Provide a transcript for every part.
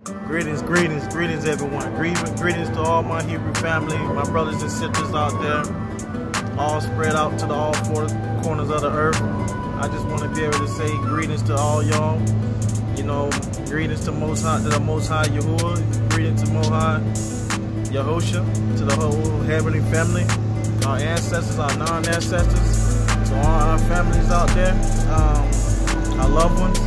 Greetings, greetings, greetings everyone. Greetings to all my Hebrew family, my brothers and sisters out there, all spread out to all four corners of the earth. I just want to be able to say greetings to all y'all. You know, greetings to the Most High Yahuwah, greetings to Most High Yahusha, to the whole heavenly family, our ancestors, our non-ancestors, to all our families out there, our loved ones,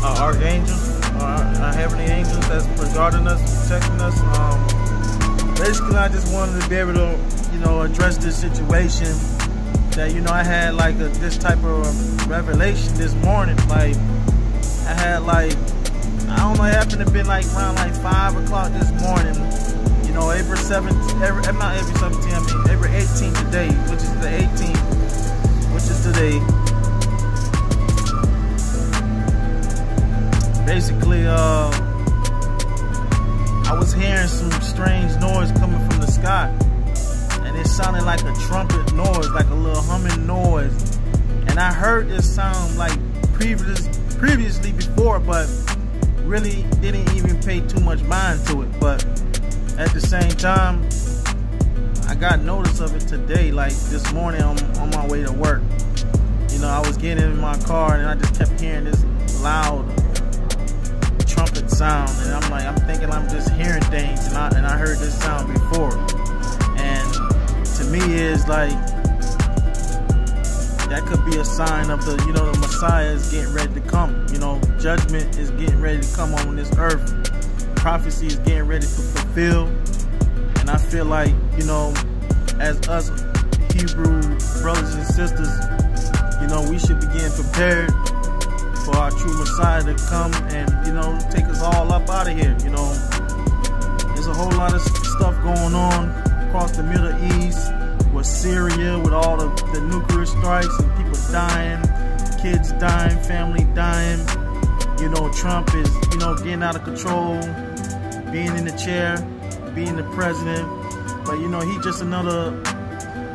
our archangels, our heavenly angels that's regarding us, protecting us. Basically, I just wanted to be able to, you know, address this situation that, you know, I had like this type of revelation this morning. Like, I had like, I don't know, it happened to be like around like 5 o'clock this morning. You know, April 17th, not April 17th, I mean April 18th today, which is the 18th, which is today. Basically, I was hearing some strange noise coming from the sky, and it sounded like a trumpet noise, like a little humming noise. And I heard this sound like previously before, but really didn't even pay too much mind to it. But at the same time, I got notice of it today, like this morning on my way to work. You know, I was getting in my car and I just kept hearing this loud trumpet sound, and I'm thinking I'm just hearing things, and I heard this sound before. And to me, it's like that could be a sign of the, you know, the Messiah is getting ready to come. You know, judgment is getting ready to come on this earth. Prophecy is getting ready to fulfill. And I feel like, you know, as us Hebrew brothers and sisters, you know, we should begin prepared for our true Messiah to come and, you know, take us all up out of here. You know, there's a whole lot of stuff going on across the Middle East, with Syria, with all the nuclear strikes and people dying, kids dying, family dying. You know, Trump is, you know, getting out of control, being in the chair, being the president. But, you know, he's just another,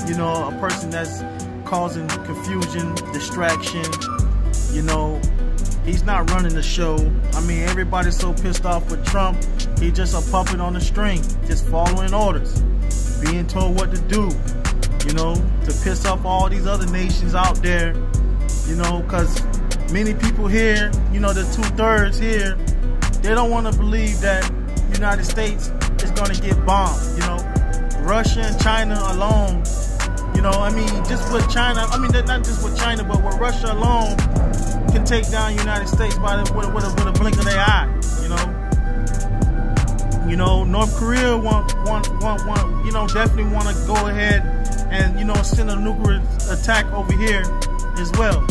you know, a person that's causing confusion, distraction. You know, he's not running the show. I mean, everybody's so pissed off with Trump. He's just a puppet on the string, just following orders, being told what to do, you know, to piss off all these other nations out there, you know, because many people here, you know, the 2/3 here, they don't want to believe that the United States is going to get bombed. You know, Russia and China alone, you know, I mean, just with China, I mean, not just with China, but with Russia alone, can take down the United States with a blink of their eye. You know, North Korea you know, definitely want to go ahead and, you know, send a nuclear attack over here as well.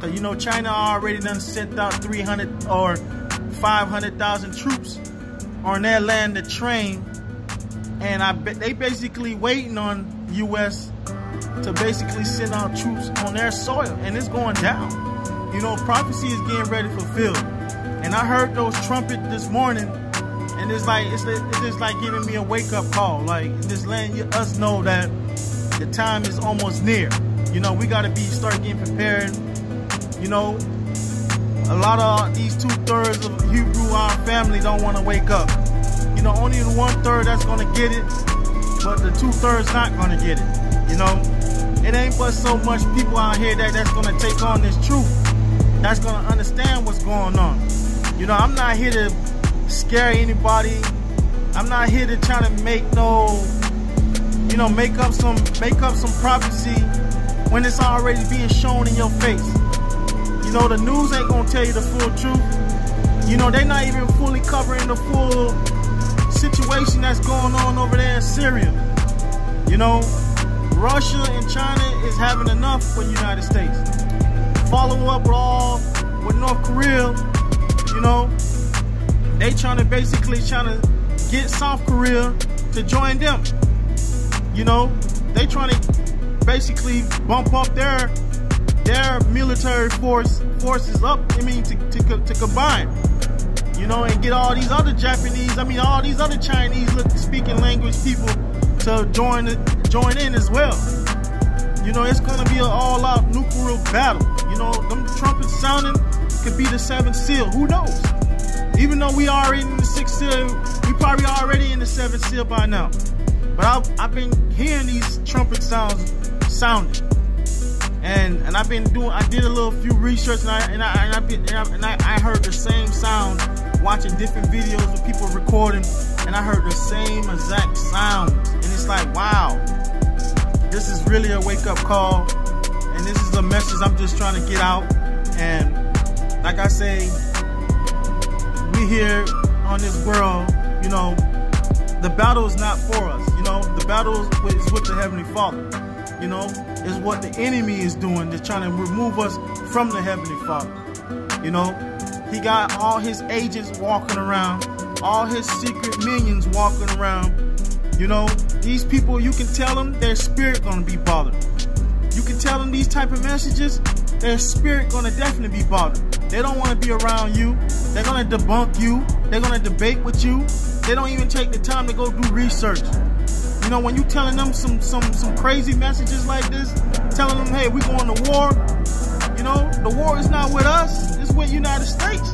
Cause, you know, China already done sent out 300 or 500,000 troops on their land to train, and I bet they basically waiting on U.S. to basically send out troops on their soil, and it's going down. You know, prophecy is getting ready to fulfill. And I heard those trumpets this morning, and it's just like giving me a wake-up call. Like, just letting us know that the time is almost near. You know, we got to start getting prepared. You know, a lot of these 2/3 of Hebrew, our family, don't want to wake up. You know, only the 1/3 that's going to get it, but the 2/3 not going to get it. You know, it ain't but so much people out here that's going to take on this truth, that's going to understand what's going on. You know, I'm not here to scare anybody. I'm not here to try to make no, you know, make up some prophecy when it's already being shown in your face. You know, the news ain't gonna tell you the full truth. You know, they're not even fully covering the full situation that's going on over there in Syria. You know, Russia and China is having enough with the United States. Follow up with North Korea. You know, they trying to get South Korea to join them. You know, they trying to basically bump up their military forces up. I mean, to combine. You know, and get all these other Japanese, I mean, all these other Chinese speaking language people to join in as well. You know, it's gonna be an all-out nuclear battle. You know, them trumpets sounding could be the 7th seal. Who knows? Even though we already in the seal, we probably already in the 7th seal by now. But I've been hearing these trumpet sounds sounding, and I've been doing. I did a little few research, and I heard the same sound, watching different videos of people recording, and I heard the same exact sounds, and it's like, wow, this is really a wake-up call, and this is a message I'm just trying to get out. And like I say, we here on this world, you know, the battle is not for us, you know, the battle is with the Heavenly Father, you know, is what the enemy is doing. They're trying to remove us from the Heavenly Father, you know. He got all his agents walking around, all his secret minions walking around, you know. These people, you can tell them their spirit gonna be bothered. You can tell them these type of messages, their spirit gonna definitely be bothered. They don't want to be around you. They're gonna debunk you. They're gonna debate with you. They don't even take the time to go do research. You know, when you telling them some crazy messages like this, telling them, hey, we going to war. You know, the war is not with us. It's with United States.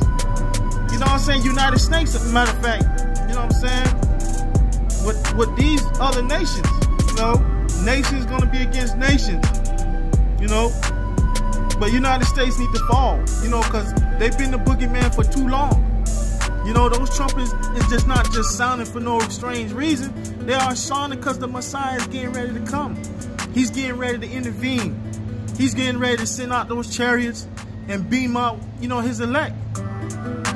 You know what I'm saying? United States, as a matter of fact. You know what I'm saying? With these other nations. You know, nations gonna be against nations. You know. But United States need to fall, you know, because they've been the boogeyman for too long. You know, those trumpets is just not just sounding for no strange reason. They are sounding because the Messiah is getting ready to come. He's getting ready to intervene. He's getting ready to send out those chariots and beam out, you know, his elect.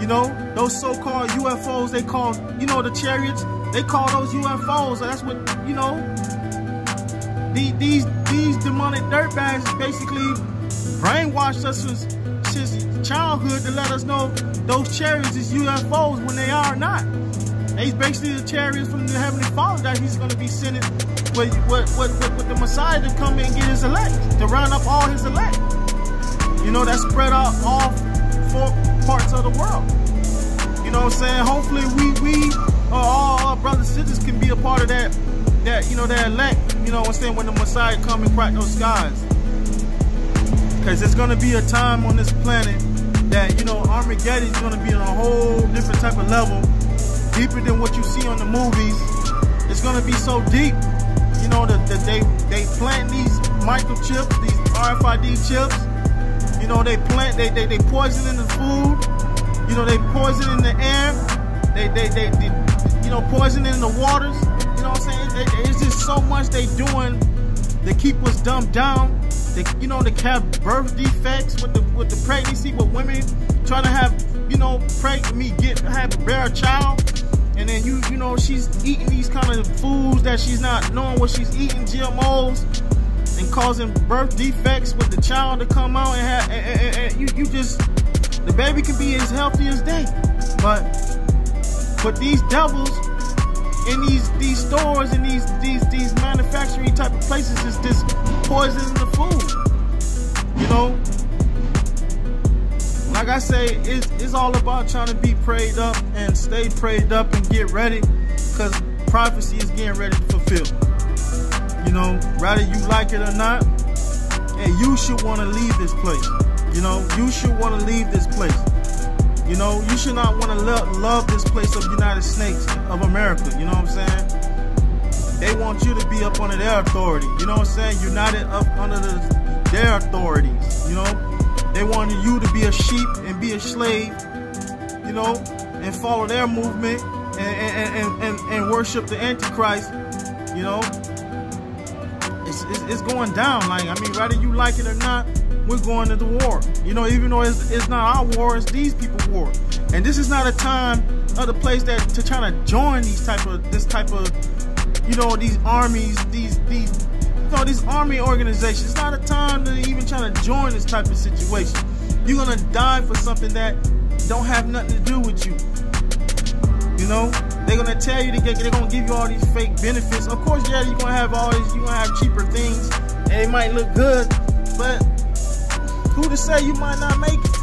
You know, those so-called UFOs, they call, you know, the chariots, they call those UFOs. That's what, you know, these demonic dirtbags basically brainwashed us since childhood to let us know those chariots is UFOs when they are not. They's basically the chariots from the Heavenly Father that he's going to be sending with the Messiah to come and get his elect, to round up all his elect. You know, that spread out all 4 parts of the world. You know what I'm saying? Hopefully we all our brothers and sisters can be a part of that you know, that elect, you know what I'm saying, when the Messiah come and crack those skies. Because there's going to be a time on this planet that, you know, Armageddon is going to be on a whole different type of level, deeper than what you see on the movies. It's going to be so deep, you know, that they plant these microchips, these RFID chips. You know, they poison in the food. You know, they poison in the air. They you know, poison in the waters. You know what I'm saying? It's just so much they doing to keep us dumbed down. You know, they have birth defects with the pregnancy, with women trying to have, you know, bear a child, and then you know, she's eating these kind of foods that she's not knowing what she's eating, GMOs, and causing birth defects with the child to come out and have, and you just, the baby can be as healthy as they, but these devils in these stores and these manufacturing type of places is just poisoning the food. You know, like I say, it's all about trying to be prayed up and stay prayed up and get ready, because prophecy is getting ready to fulfill. You know, whether you like it or not, and you should want to leave this place. You know, you should want to leave this place. You know, you should not want to love this place of United States of America. You know what I'm saying? They want you to be up under their authority. You know what I'm saying? United up under their authorities. You know, they want you to be a sheep and be a slave. You know, and follow their movement and worship the Antichrist. You know, it's going down. Like, I mean, whether you like it or not, we're going to the war. You know, even though it's not our war, it's these people's war. And this is not a time or the place that to try to join this type of, you know, these armies, these army organizations. It's not a time to even try to join this type of situation. You're gonna die for something that don't have nothing to do with you. You know, they're gonna tell you they're gonna give you all these fake benefits. Of course, yeah, you're gonna have all these, you're gonna have cheaper things, and it might look good, but who to say you might not make it?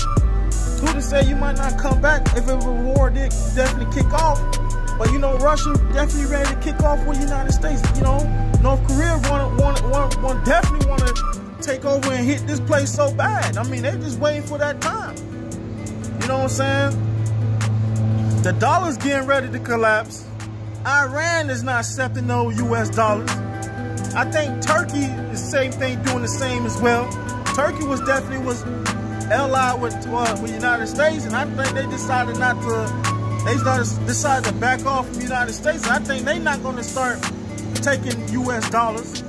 Who to say you might not come back if a war did definitely kick off? But you know, Russia definitely ready to kick off with the United States. You know, North Korea definitely want to take over and hit this place so bad. I mean, they're just waiting for that time. You know what I'm saying? The dollar's getting ready to collapse. Iran is not accepting no US dollars. I think Turkey is the same thing, doing the same as well. Turkey was allied with the United States, and I think they decided decided to back off from the United States. And I think they're not going to start taking US dollars.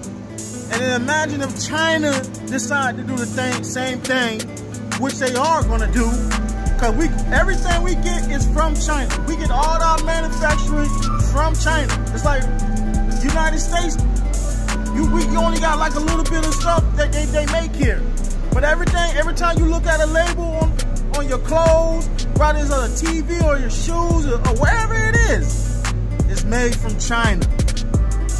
And then imagine if China decide to do the same thing, which they are going to do, because everything we get is from China. We get all our manufacturing from China. It's like United States, you only got like a little bit of stuff that they make here. But every time you look at a label on your clothes, whether it's on a TV or your shoes or wherever it is, it's made from China.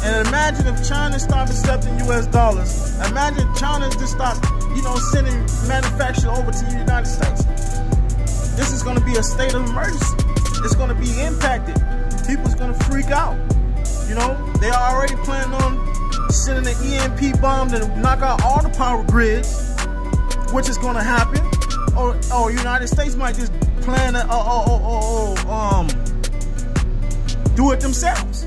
And imagine if China started accepting US dollars. Imagine China just start, sending manufacturing over to the United States. This is going to be a state of emergency. It's going to be impacted. People's going to freak out. They are already planning on sending an EMP bomb to knock out all the power grids, which is going to happen. Or United States might just plan to do it themselves.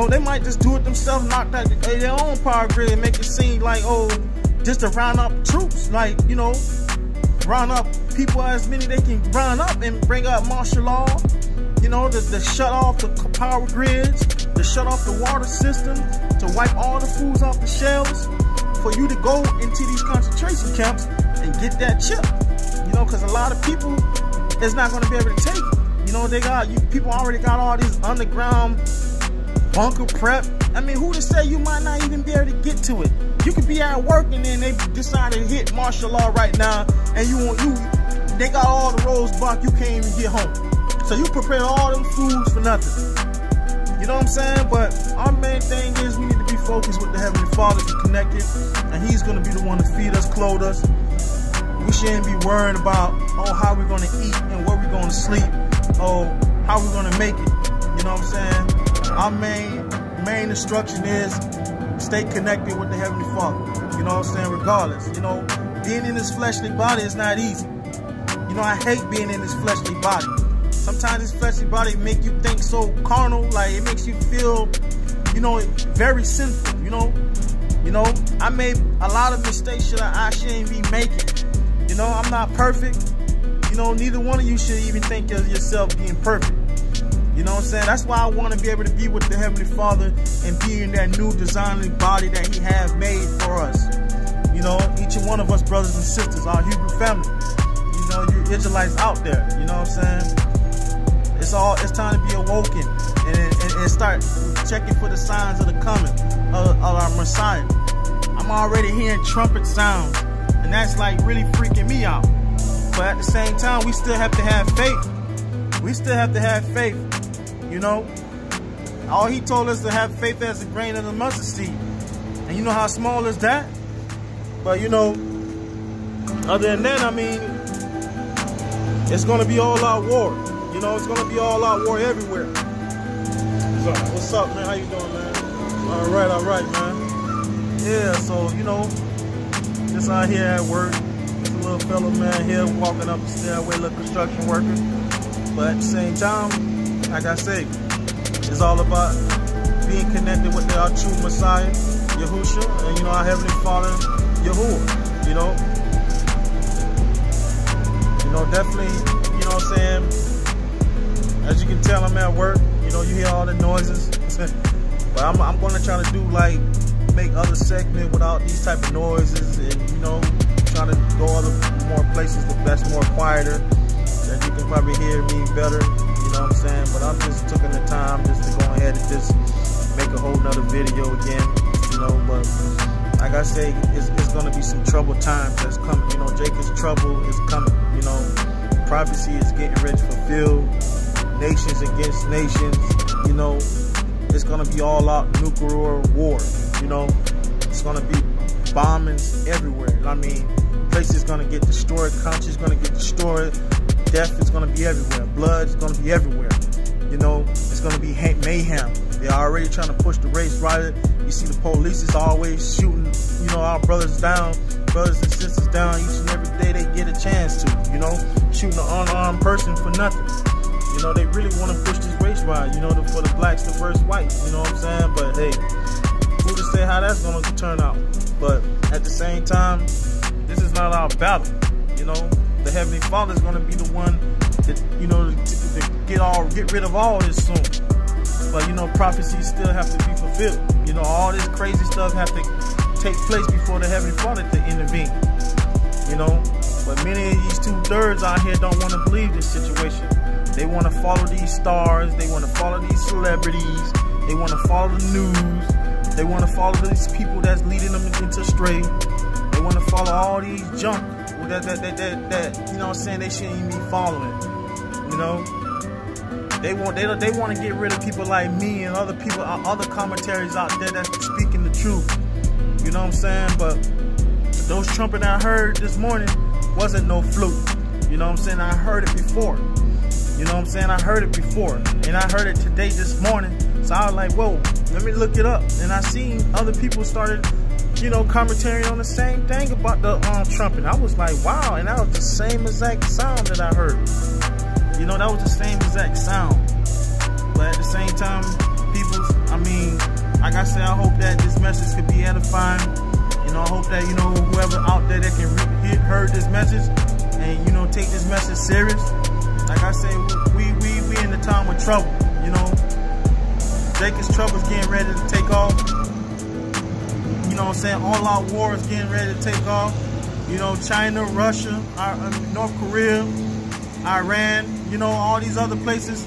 They might just do it themselves, knock out their own power grid and make it seem like, just to round up troops, like, round up people as many they can round up and bring up martial law, to shut off the power grids, to shut off the water system, to wipe all the foods off the shelves, for you to go into these concentration camps and get that chip, because a lot of people is not going to be able to take it. People already got all these underground bunker prep. I mean, who to say you might not even be able to get to it? You could be at work and then they decided to hit martial law right now, and they got all the roads blocked. You can't even get home. So you prepare all them foods for nothing. You know what I'm saying? But our main thing is we need to be focused with the Heavenly Father, be connected, and He's going to be the one to feed us, clothe us. We shouldn't be worrying about how we're going to eat and where we're going to sleep, how we're going to make it. You know what I'm saying? Our main instruction is stay connected with the Heavenly Father. You know what I'm saying? Regardless, being in this fleshly body is not easy. I hate being in this fleshly body. Sometimes this fleshly body make you think so carnal, like it makes you feel, very sinful. I made a lot of mistakes that I shouldn't be making. I'm not perfect. Neither one of you should even think of yourself being perfect. You know what I'm saying? That's why I want to be able to be with the Heavenly Father and be in that new designing body that He has made for us. Each and one of us, brothers and sisters, our Hebrew family. You Israelites out there. You know what I'm saying? It's time to be awoken and start checking for the signs of the coming of our Messiah. I'm already hearing trumpet sounds, and that's like really freaking me out. But at the same time, we still have to have faith. We still have to have faith. All He told us to have faith as a grain of the mustard seed. And you know how small is that? But other than that, I mean, it's going to be all out war. It's going to be all out war everywhere. So, what's up, man? How you doing, man? All right, man. Yeah, so, just out here at work. Just a little fellow, man, here walking up the stairway, little construction worker. But at the same time, like I say, it's all about being connected with our true Messiah, Yahushua, and our Heavenly Father, Yahuwah. Definitely, what I'm saying? As you can tell, I'm at work. You hear all the noises. But I'm gonna try to do make other segments without these type of noises, and trying to go other more places that's more quieter, that you can probably hear me better. You know what I'm saying? But I'm just taking the time just to go ahead and just make a whole nother video again. But like I say, it's gonna be some troubled times that's coming. Jacob's trouble is coming. Prophecy is getting ready to fulfill. Nations against nations. It's gonna be all out nuclear war. It's gonna be bombings everywhere. I mean, places gonna get destroyed, countries gonna get destroyed, death is gonna be everywhere, blood is gonna be everywhere. It's gonna be mayhem. They're already trying to push the race riot. You see the police is always shooting, our brothers down, brothers and sisters down each and every day they get a chance to, shooting an unarmed person for nothing. You know, they really want to push this race ride, you know, for the blacks to versus whites, you know what I'm saying? But hey, who to say how that's going to turn out? But at the same time, this is not our battle, you know. The Heavenly Father is going to be the one that, you know, to get rid of all this soon. But, you know, prophecies still have to be fulfilled. You know, all this crazy stuff have to take place before the Heavenly Father to intervene, you know. But many of these 2/3 out here don't want to believe this situation. They want to follow these stars. They want to follow these celebrities. They want to follow the news. They want to follow these people that's leading them into stray. They want to follow all these junk that you know what I'm saying, they shouldn't even be following. You know, they want to get rid of people like me and other people, other commentaries out there that's speaking the truth. You know what I'm saying? But those trumpet I heard this morning wasn't no fluke. You know what I'm saying? I heard it before. You know what I'm saying? I heard it before, and I heard it today, this morning. So I was like, whoa, let me look it up. And I seen other people started, you know, commentary on the same thing about the trumpet. I was like, wow, and that was the same exact sound that I heard. You know, that was the same exact sound. But at the same time, people, I mean, like I said, I hope that this message could be edifying. You know, I hope that, you know, whoever out there that can heard this message and, you know, take this message serious. Like I say, we in the time of trouble, you know. Jacob's trouble's getting ready to take off. You know what I'm saying? All out war is getting ready to take off. You know, China, Russia, North Korea, Iran, you know, all these other places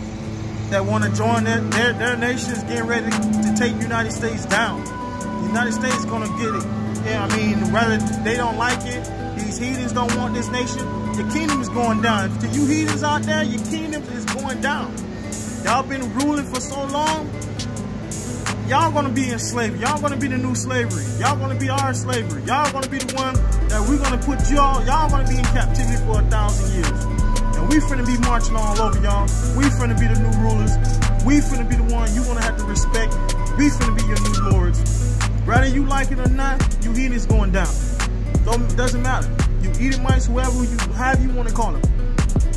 that want to join their nations getting ready to take the United States down. The United States is going to get it. Yeah, I mean, whether they don't like it, these heathens don't want this nation, your kingdom is going down. To you heathens out there, your kingdom is going down. Y'all been ruling for so long. Y'all gonna be in slavery. Y'all gonna be the new slavery. Y'all gonna be our slavery. Y'all gonna be the one that we're gonna put y'all gonna be in captivity for 1,000 years. And we finna be marching all over y'all. We finna be the new rulers. We finna be the one you gonna have to respect. We finna be your new lords. Whether you like it or not, you heathens going down. Doesn't matter. You Edomites, whoever however you wanna call them.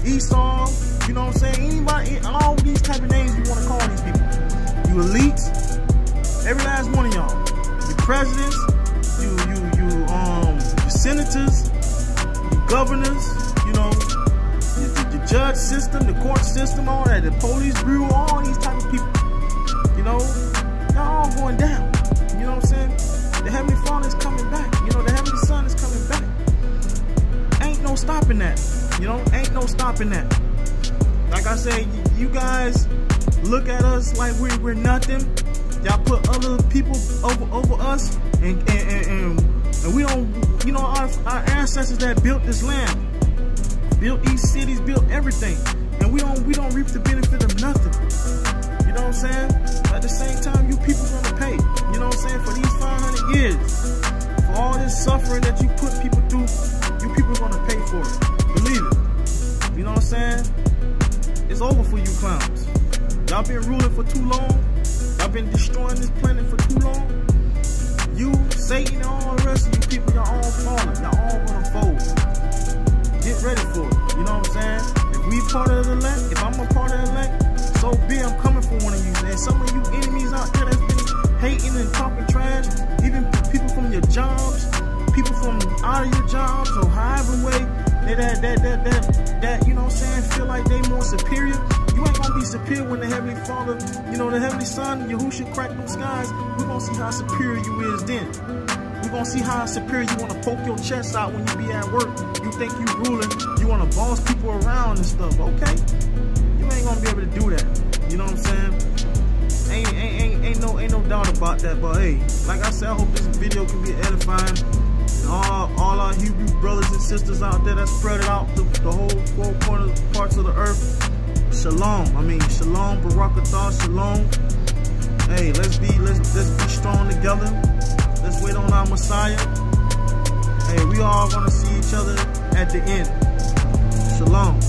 Esau, you know what I'm saying? Anybody, all these type of names you wanna call these people. You elites. Every last one of y'all, your presidents, your senators, your governors, you know, your judge system, the court system, all that, the police bureau, all these type of people, you know, y'all all going down. You know what I'm saying? The Heavenly Father is coming back. You know, the Heavenly Son is coming back. Ain't no stopping that. You know, ain't no stopping that. Like I say, you guys look at us like we're nothing. Y'all put other people over us, and we don't, you know, our ancestors that built this land, built these cities, built everything, and we don't reap the benefit of nothing. You know what I'm saying? At the same time, you people gonna pay. You know what I'm saying? For these 500 years, for all this suffering that you put people through, you people gonna pay for it. Believe it. You know what I'm saying? It's over for you clowns. Y'all been ruling for too long. Y'all been destroying this planet for too long. You, Satan, and all the rest of you people, y'all all falling. Y'all all gonna fold. Get ready for it. You know what I'm saying? If we part of the elect, if I'm a part of the elect, so be I'm coming for one of you. And some of you enemies out there that's been hating and talking trash, even people from your jobs, people from out of your jobs, or however way that you know what I'm saying, feel like they more superior. You ain't gonna be superior when the Heavenly Father, you know, the Heavenly Son, Yahushua crack them skies. We're gonna see how superior you is then. We're gonna see how superior you wanna poke your chest out when you be at work. You think you ruling, you wanna boss people around and stuff, okay? You ain't gonna be able to do that. You know what I'm saying? Ain't no doubt about that, but hey, like I said, I hope this video can be edifying. And all our Hebrew brothers and sisters out there that spread it out the whole 4 parts of the earth. Shalom. Shalom, Barakatah, shalom. Hey, let's be strong together. Let's wait on our Messiah. Hey, we all gonna see each other at the end. Shalom.